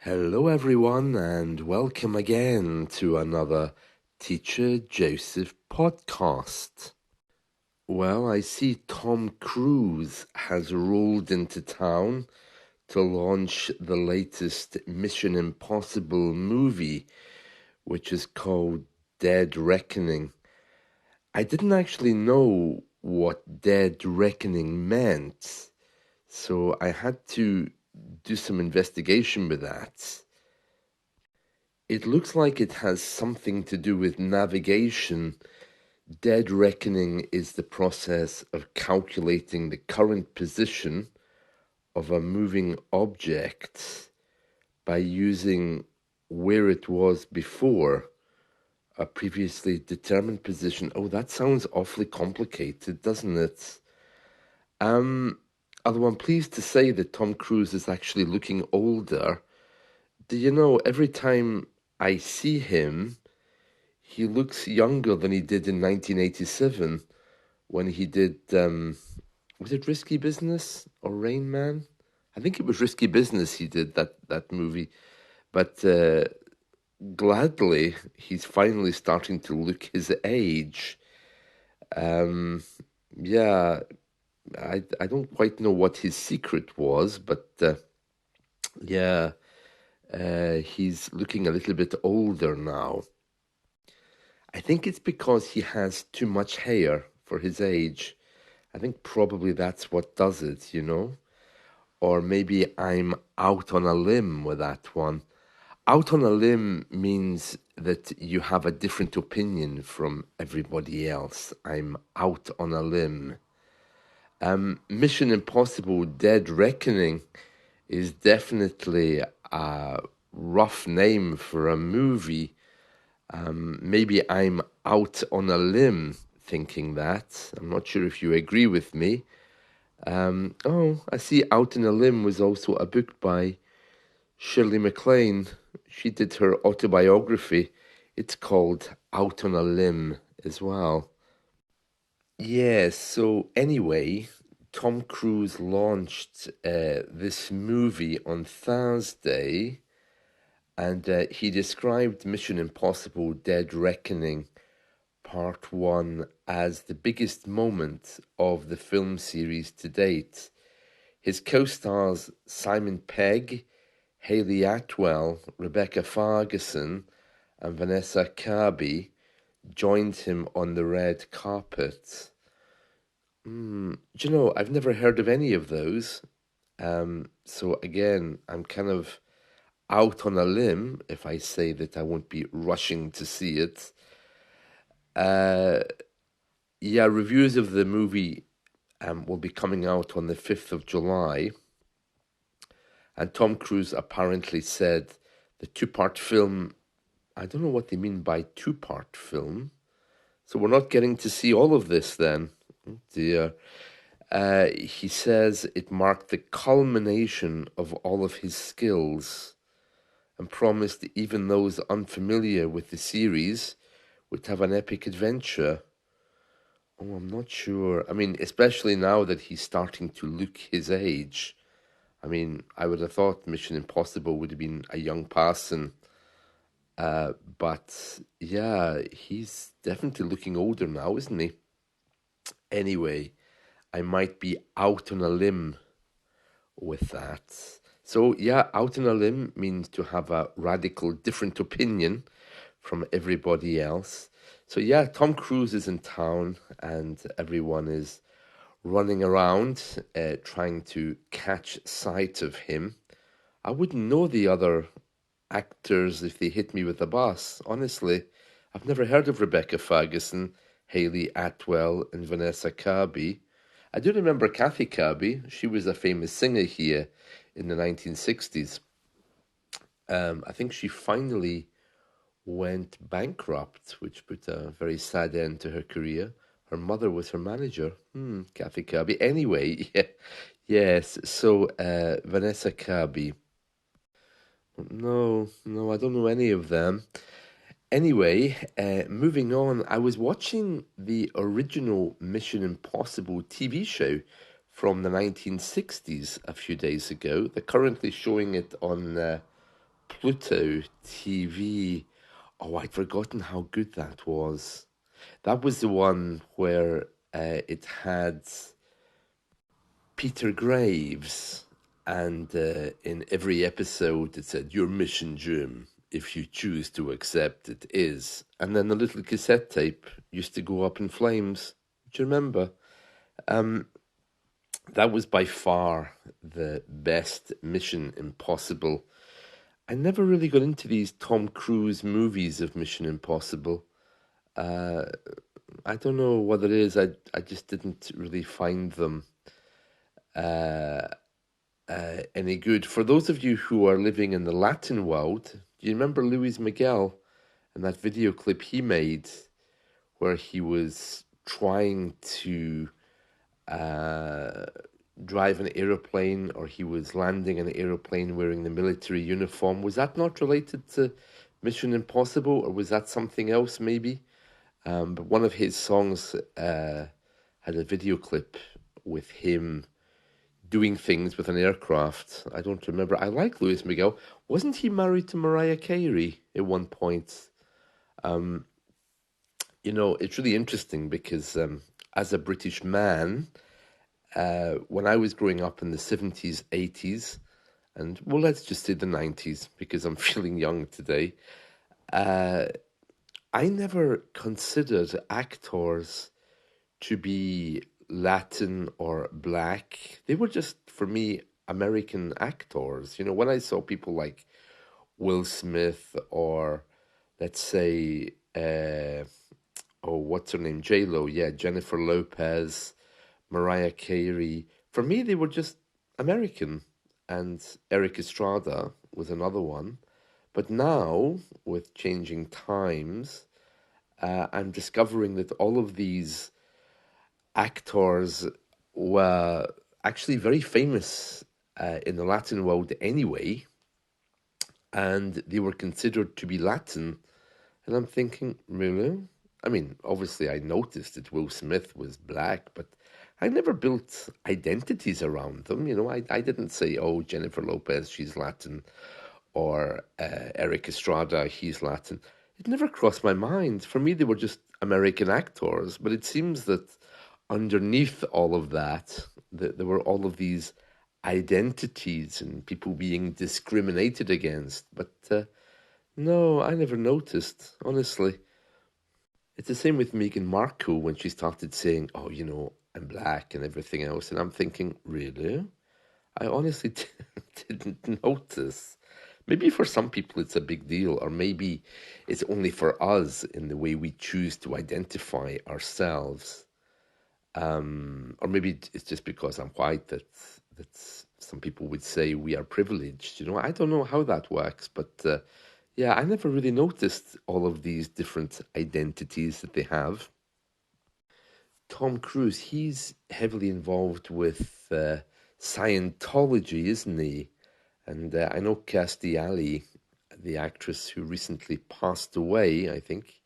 Hello, everyone, and welcome again to another Teacher Joseph podcast. Well, I see Tom Cruise has rolled into town to launch the latest Mission Impossible movie, which is called Dead Reckoning. I didn't actually know what Dead Reckoning meant, so I had to do some investigation with that. It looks like it has something to do with navigation. Dead reckoning is the process of calculating the current position of a moving object by using where it was before a previously determined position. Oh, that sounds awfully complicated, doesn't it? Although I'm pleased to say that Tom Cruise is actually looking older. Do you know, every time I see him, he looks younger than he did in 1987 when he did, was it Risky Business or Rain Man? I think it was Risky Business he did that movie. But gladly, he's finally starting to look his age. Um, yeah, I don't quite know what his secret was, but yeah, he's looking a little bit older now. I think it's because he has too much hair for his age. I think probably that's what does it, you know? Or maybe I'm out on a limb with that one. Out on a limb means that you have a different opinion from everybody else. I'm out on a limb. Mission Impossible Dead Reckoning is definitely a rough name for a movie. Maybe I'm out on a limb thinking that. I'm not sure if you agree with me. Oh, I see Out on a Limb was also a book by Shirley MacLaine. She did her autobiography. It's called Out on a Limb as well. Yes, so anyway, Tom Cruise launched this movie on Thursday, and he described Mission Impossible Dead Reckoning Part 1 as the biggest moment of the film series to date. His co-stars Simon Pegg, Hayley Atwell, Rebecca Ferguson, and Vanessa Kirby joined him on the red carpet. Do you know, I've never heard of any of those. So again, I'm kind of out on a limb if I say that I won't be rushing to see it. Uh, yeah, reviews of the movie will be coming out on the 5th of July. And Tom Cruise apparently said the two-part film, I don't know what they mean by two-part film. So we're not getting to see all of this then. Oh dear. He says it marked the culmination of all of his skills and promised even those unfamiliar with the series would have an epic adventure. Oh, I'm not sure. I mean, especially now that he's starting to look his age. I mean, I would have thought Mission Impossible would have been a young person. But yeah, he's definitely looking older now, isn't he? Anyway, I might be out on a limb with that. So, yeah, out on a limb means to have a radical different opinion from everybody else. So, yeah, Tom Cruise is in town and everyone is running around trying to catch sight of him. I wouldn't know the other actors if they hit me with a bus, honestly. I've never heard of Rebecca Ferguson, Hayley Atwell, and Vanessa Kirby. I do remember Kathy Kirby. She was a famous singer here in the 1960s. I think she finally went bankrupt, which put a very sad end to her career. Her mother was her manager. Kathy Kirby. Anyway, yeah, yes. So Vanessa Kirby. No, no, I don't know any of them. Anyway, moving on, I was watching the original Mission Impossible TV show from the 1960s a few days ago. They're currently showing it on Pluto TV. Oh, I'd forgotten how good that was. That was the one where it had Peter Graves, and in every episode it said, "Your mission, Jim, if you choose to accept it, is." And then the little cassette tape used to go up in flames. Do you remember? That was by far the best Mission Impossible. I never really got into these Tom Cruise movies of Mission Impossible. I don't know what it is. I just didn't really find them any good. For those of you who are living in the Latin world, do you remember Luis Miguel and that video clip he made where he was trying to drive an aeroplane, or he was landing an aeroplane wearing the military uniform? Was that not related to Mission Impossible, or was that something else maybe? But one of his songs had a video clip with him doing things with an aircraft. I don't remember. I like Luis Miguel. Wasn't he married to Mariah Carey at one point? You know, it's really interesting because as a British man, when I was growing up in the 70s, 80s, and well, let's just say the 90s because I'm feeling young today, I never considered actors to be Latin or black. They were just, for me, American actors. You know, when I saw people like Will Smith, or let's say, oh, what's her name? J-Lo, yeah, Jennifer Lopez, Mariah Carey. For me, they were just American. And Eric Estrada was another one. But now, with changing times, I'm discovering that all of these actors were actually very famous in the Latin world anyway, and they were considered to be Latin. And I'm thinking, really? I mean, obviously, I noticed that Will Smith was black, but I never built identities around them. You know, I didn't say, oh, Jennifer Lopez, she's Latin, or Eric Estrada, he's Latin. It never crossed my mind. For me, they were just American actors, but it seems that underneath all of that, there were all of these identities and people being discriminated against. But no, I never noticed, honestly. It's the same with Meghan Markle when she started saying, oh, you know, I'm black and everything else. And I'm thinking, really? I honestly didn't notice. Maybe for some people it's a big deal, or maybe it's only for us in the way we choose to identify ourselves. Or maybe it's just because I'm white that some people would say we are privileged. You know, I don't know how that works, but yeah, I never really noticed all of these different identities that they have. Tom Cruise, he's heavily involved with Scientology, isn't he? And I know Kirstie Alley, the actress who recently passed away, I think,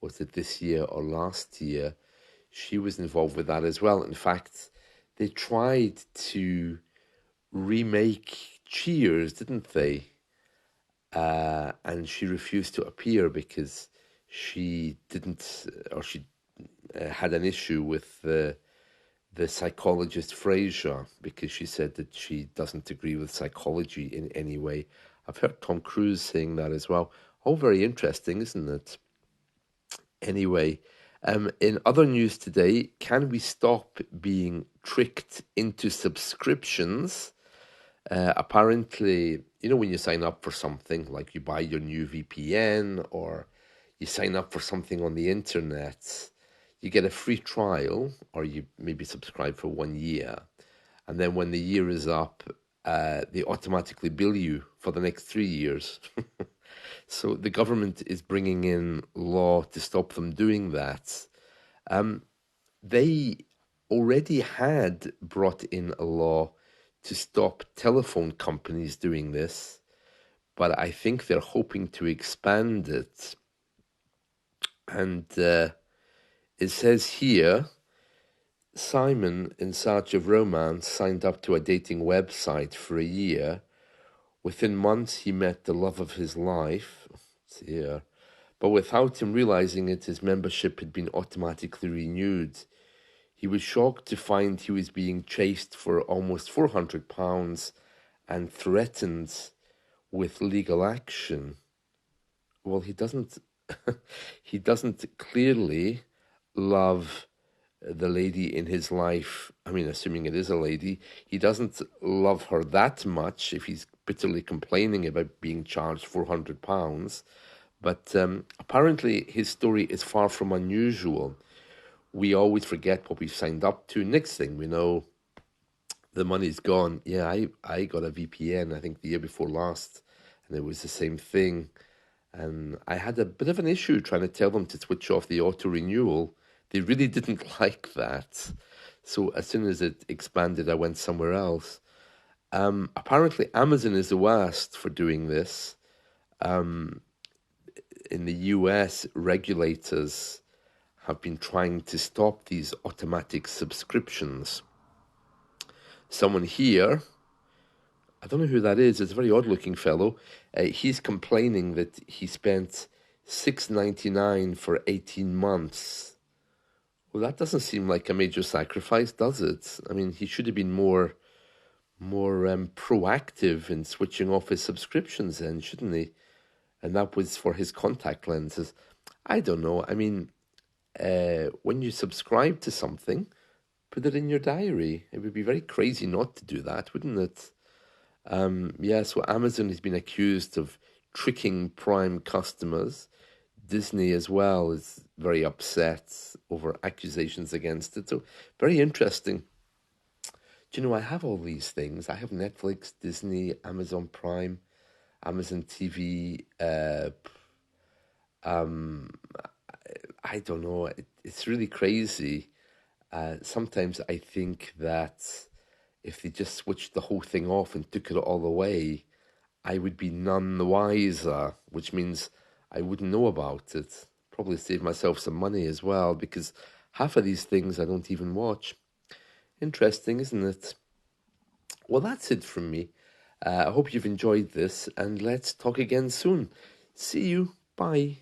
was it this year or last year? She was involved with that as well. In fact, they tried to remake Cheers, didn't they? And she refused to appear because she didn't, or she had an issue with the psychologist Fraser, because she said that she doesn't agree with psychology in any way. I've heard Tom Cruise saying that as well. All very interesting, isn't it? Anyway, in other news today, can we stop being tricked into subscriptions? Apparently, you know, when you sign up for something, like you buy your new VPN, or you sign up for something on the internet, you get a free trial, or you maybe subscribe for 1 year. And then when the year is up, they automatically bill you for the next 3 years. So the government is bringing in law to stop them doing that. They already had brought in a law to stop telephone companies doing this, but I think they're hoping to expand it. And it says here, Simon, in search of romance, signed up to a dating website for a year Within months, he met the love of his life. Dear. But without him realizing it, his membership had been automatically renewed. He was shocked to find he was being chased for almost £400 and threatened with legal action. Well, he doesn't he doesn't clearly love the lady in his life. I mean, assuming it is a lady, he doesn't love her that much if he's bitterly complaining about being charged £400. But apparently his story is far from unusual. We always forget what we've signed up to. Next thing we know, the money's gone. Yeah, I got a VPN, I think the year before last, and it was the same thing. And I had a bit of an issue trying to tell them to switch off the auto renewal. They really didn't like that. So as soon as it expanded, I went somewhere else. Apparently, Amazon is the worst for doing this. In the US, regulators have been trying to stop these automatic subscriptions. Someone here, I don't know who that is, it's a very odd looking fellow. He's complaining that he spent $6.99 for 18 months. Well, that doesn't seem like a major sacrifice, does it? I mean, he should have been more proactive in switching off his subscriptions then, shouldn't he? And that was for his contact lenses. I don't know. I mean, when you subscribe to something, put it in your diary. It would be very crazy not to do that, wouldn't it? Yeah, so Amazon has been accused of tricking Prime customers. Disney as well is very upset over accusations against it. So very interesting. Do you know, I have all these things. I have Netflix, Disney, Amazon Prime, Amazon TV. I don't know. It's really crazy. Sometimes I think that if they just switched the whole thing off and took it all away, I would be none the wiser, which means I wouldn't know about it. Probably save myself some money as well, because half of these things I don't even watch. Interesting, isn't it? Well, that's it from me. I hope you've enjoyed this, and let's talk again soon. See you. Bye.